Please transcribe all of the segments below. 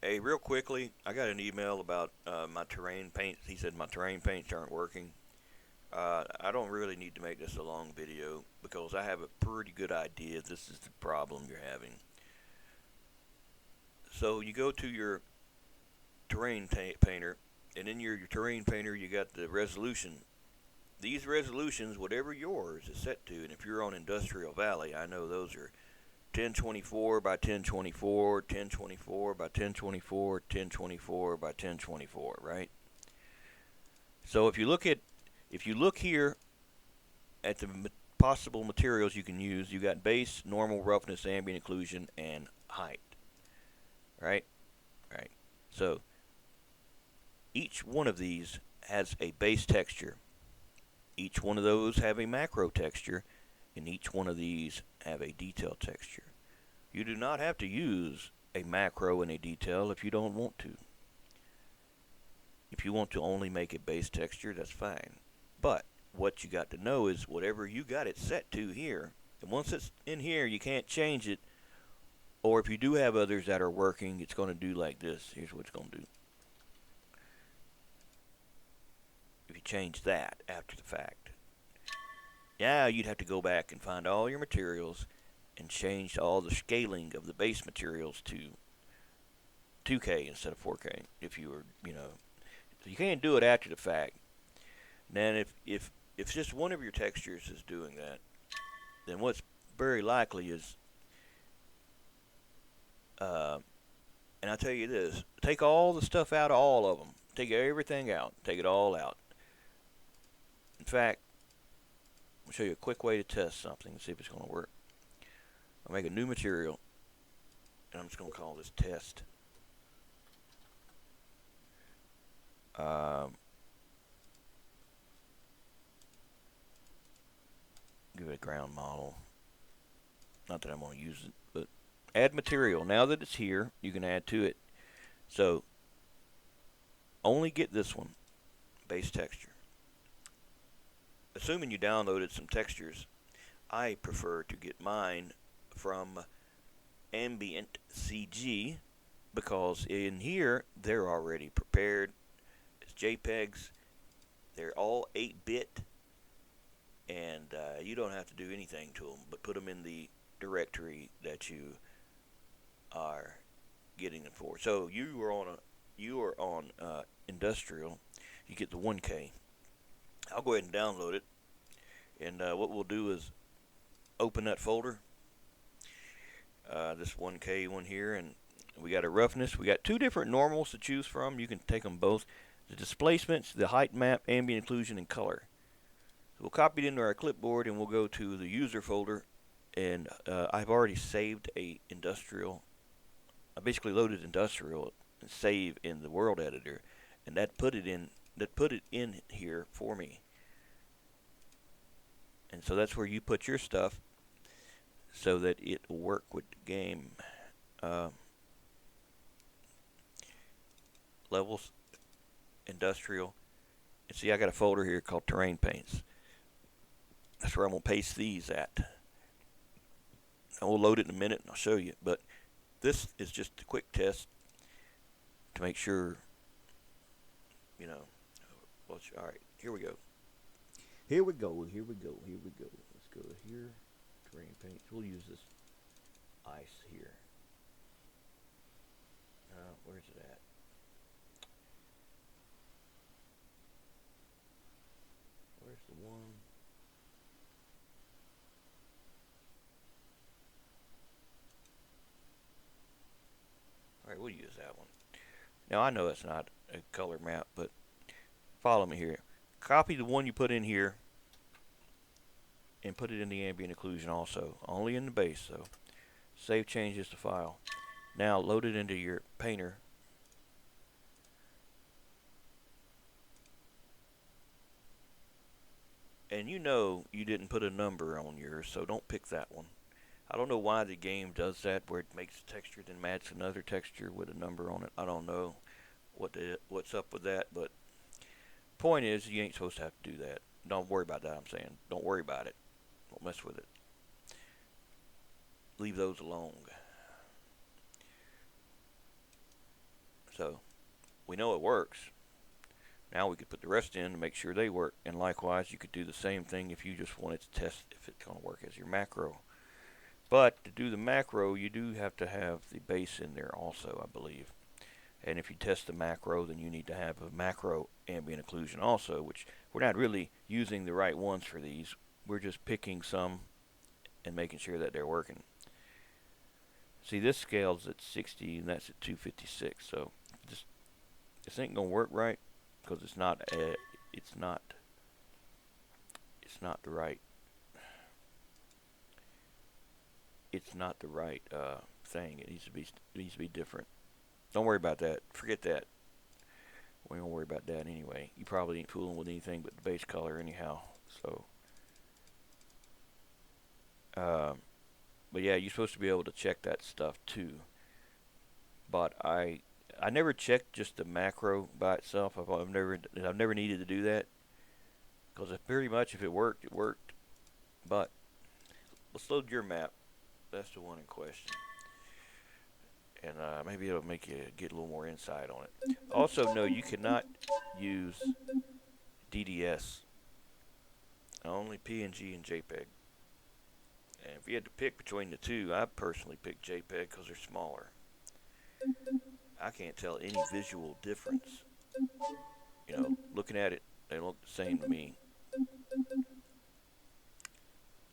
Hey, real quickly, I got an email about my terrain paints. He said my terrain paints aren't working. I don't really need to make this a long video because I have a pretty good idea this is the problem you're having. So you go to your terrain painter, and in your terrain painter you got the resolution. These resolutions, whatever yours is set to, and if you're on Industrial Valley, I know those are 1024 by 1024, 1024 by 1024, 1024 by 1024, right? So if you look here at the possible materials you can use, you got base, normal, roughness, ambient occlusion, and height, right? Right. So each one of these has a base texture. Each one of those have a macro texture, and each one of these have a detail texture. You do not have to use a macro and a detail if you don't want to. If you want to only make a base texture, that's fine. But what you got to know is whatever you got it set to here, and once it's in here, you can't change it. Or if you do have others that are working, it's going to do like this. Here's what it's going to do. If you change that after the fact, now you'd have to go back and find all your materials and change all the scaling of the base materials to 2K instead of 4K. If you were, so you can't do it after the fact. Then if just one of your textures is doing that, then what's very likely is, and I tell you this: take all the stuff out of all of them. Take everything out. Take it all out. In fact, I'll show you a quick way to test something and see if it's going to work. I'll make a new material, and I'm just going to call this test. Give it a ground model. Not that I'm going to use it, but add material. Now that it's here, you can add to it. So only get this one, base texture. Assuming you downloaded some textures, I prefer to get mine from Ambient CG because in here they're already prepared as JPEGs. They're all 8-bit, and you don't have to do anything to them but put them in the directory that you are getting them for. So you are on industrial. You get the 1K. I'll go ahead and download it, and what we'll do is open that folder. This 1K one here, and we got a roughness. We got two different normals to choose from. You can take them both. The displacements, the height map, ambient occlusion, and color. So we'll copy it into our clipboard, and we'll go to the user folder. And I've already saved a industrial. I basically loaded industrial and save in the world editor, and that put it in here for me. And so that's where you put your stuff so that it will work with the game. Levels, industrial, and see I got a folder here called terrain paints. That's where I'm going to paste these at. And we'll load it in a minute and I'll show you, but this is just a quick test to make sure, alright, here we go. Here we go. Let's go to here, terrain paints. We'll use this ice here. Where's it at? Where's the one? Alright, we'll use that one. Now I know it's not a color map, but follow me here. Copy the one you put in here and put it in the ambient occlusion also. Only in the base though. Save changes to file. Now load it into your painter. And you know you didn't put a number on yours, so don't pick that one. I don't know why the game does that, where it makes a texture then matches another texture with a number on it. I don't know what's up with that, but point is you ain't supposed to have to do that. Don't worry about that. I'm saying don't worry about it. Don't mess with it. Leave those alone. So we know it works. Now we could put the rest in to make sure they work. And likewise, you could do the same thing if you just wanted to test if it's going to work as your macro. But to do the macro, you do have to have the base in there also, I believe. And if you test the macro, then you need to have a macro ambient occlusion also, which we're not really using the right ones for these. We're just picking some and making sure that they're working. See, this scale's at 60 and that's at 256. So this ain't gonna work right because it's not the right thing. It needs to be different. Don't worry about that. Forget that. We don't worry about that anyway. You probably ain't fooling with anything but the base color anyhow. So, but yeah, you're supposed to be able to check that stuff too. But I never checked just the macro by itself. I've never needed to do that because pretty much if it worked, it worked. But let's load your map. That's the one in question. And maybe it'll make you get a little more insight on it. Also, no, you cannot use DDS. Only PNG and JPEG. And if you had to pick between the two, I personally pick JPEG because they're smaller. I can't tell any visual difference. You know, looking at it, they look the same to me.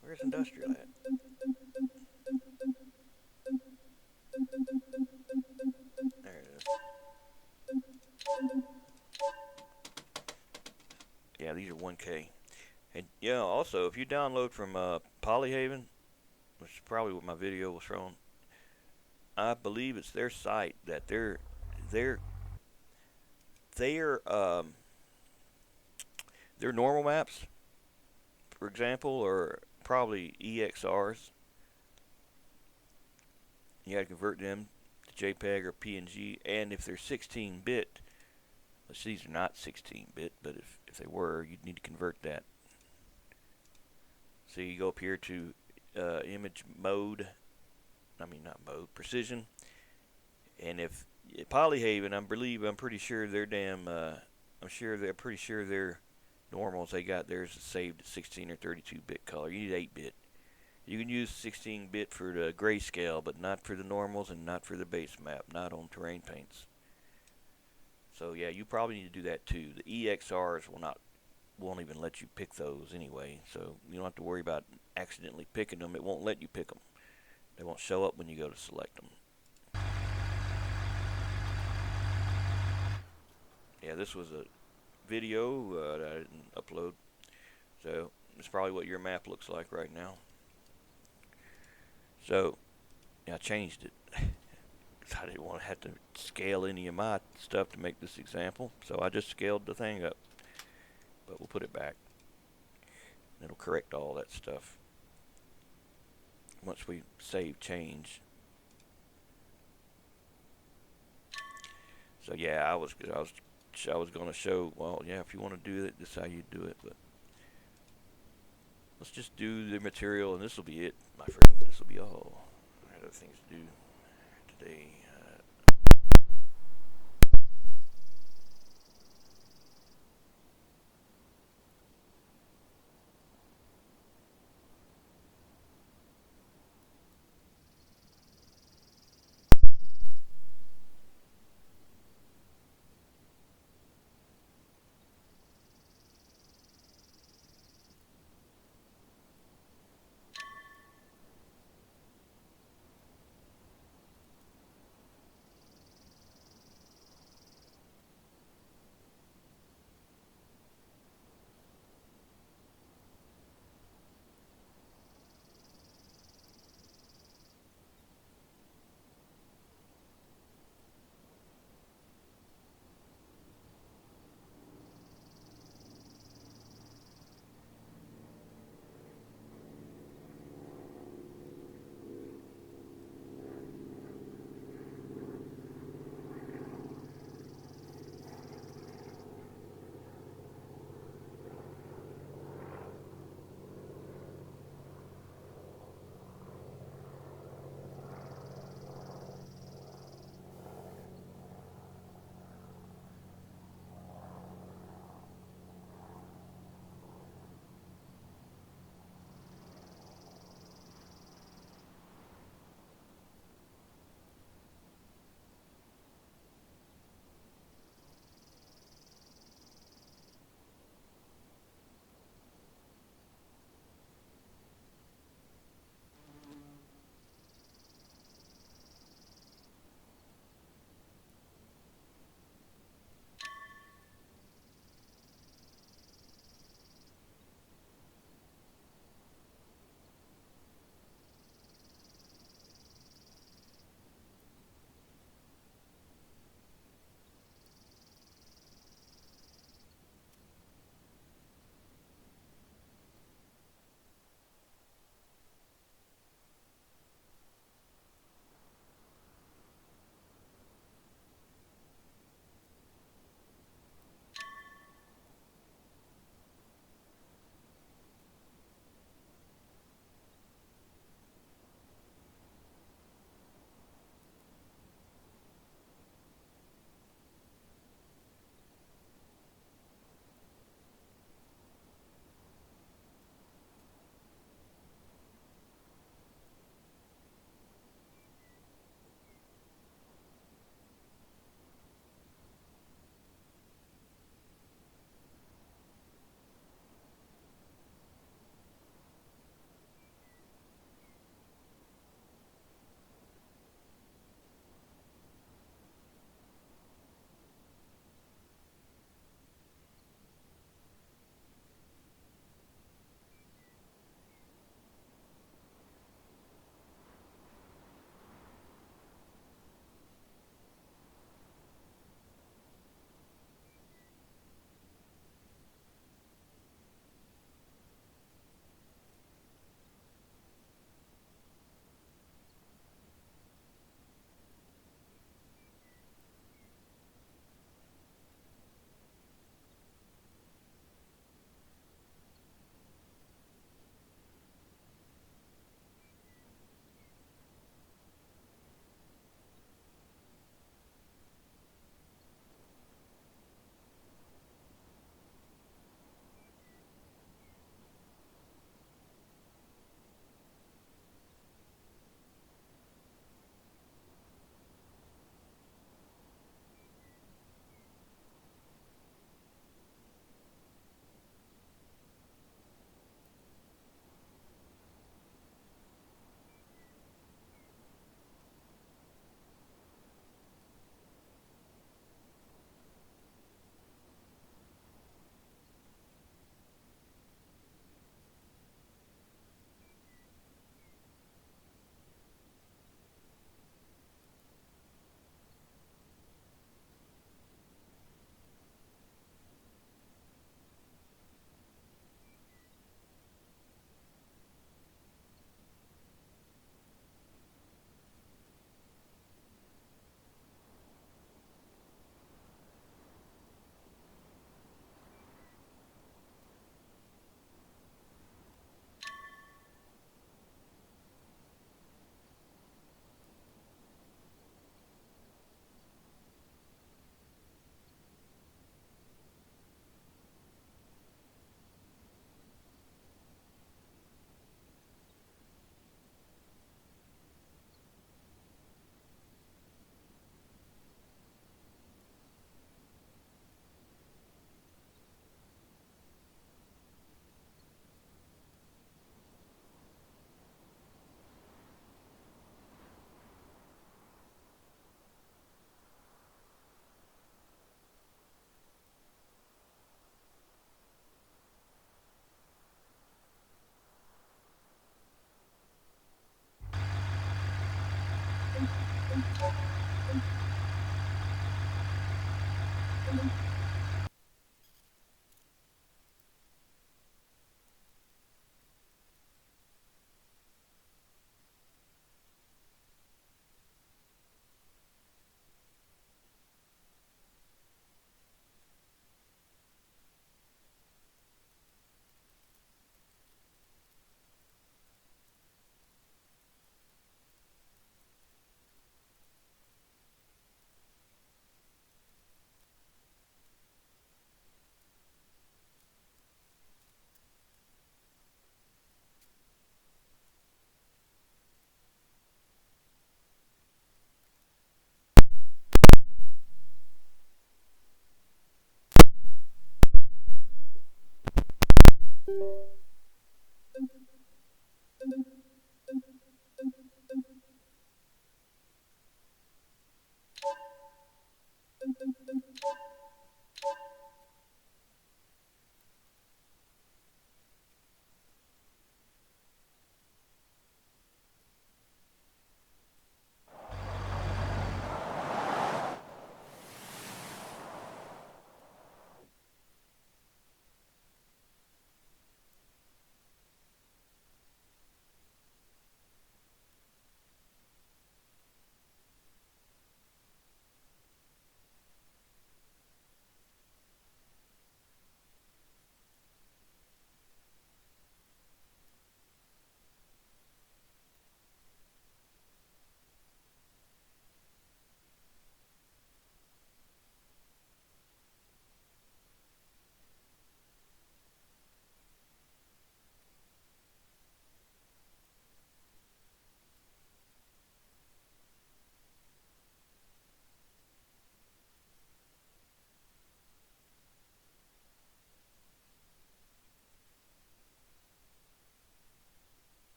Where's industrial at? There it is. Yeah, these are 1K. And yeah, also, if you download from Polyhaven, which is probably what my video was from, I believe it's their site that their normal maps, for example, are probably EXRs. You got to convert them to JPEG or PNG, and if they're 16-bit, which these are not 16-bit, but if they were, you'd need to convert that. So you go up here to image mode. Precision. And if Polyhaven, I'm pretty sure they're pretty sure their normals they got theirs saved at 16 or 32-bit color. You need 8-bit. You can use 16-bit for the grayscale, but not for the normals and not for the base map, not on terrain paints. So yeah, you probably need to do that too. The EXRs won't even let you pick those anyway, so you don't have to worry about accidentally picking them. It won't let you pick them. They won't show up when you go to select them. Yeah, this was a video that I didn't upload, so it's probably what your map looks like right now. So yeah, I changed it. I didn't want to have to scale any of my stuff to make this example, so I just scaled the thing up. But we'll put it back. It'll correct all that stuff once we save change. So yeah, I was going to show. Well, yeah, if you want to do it, this is how you do it. But let's just do the material, and this will be it, my friend. This will be all. I have other things to do today.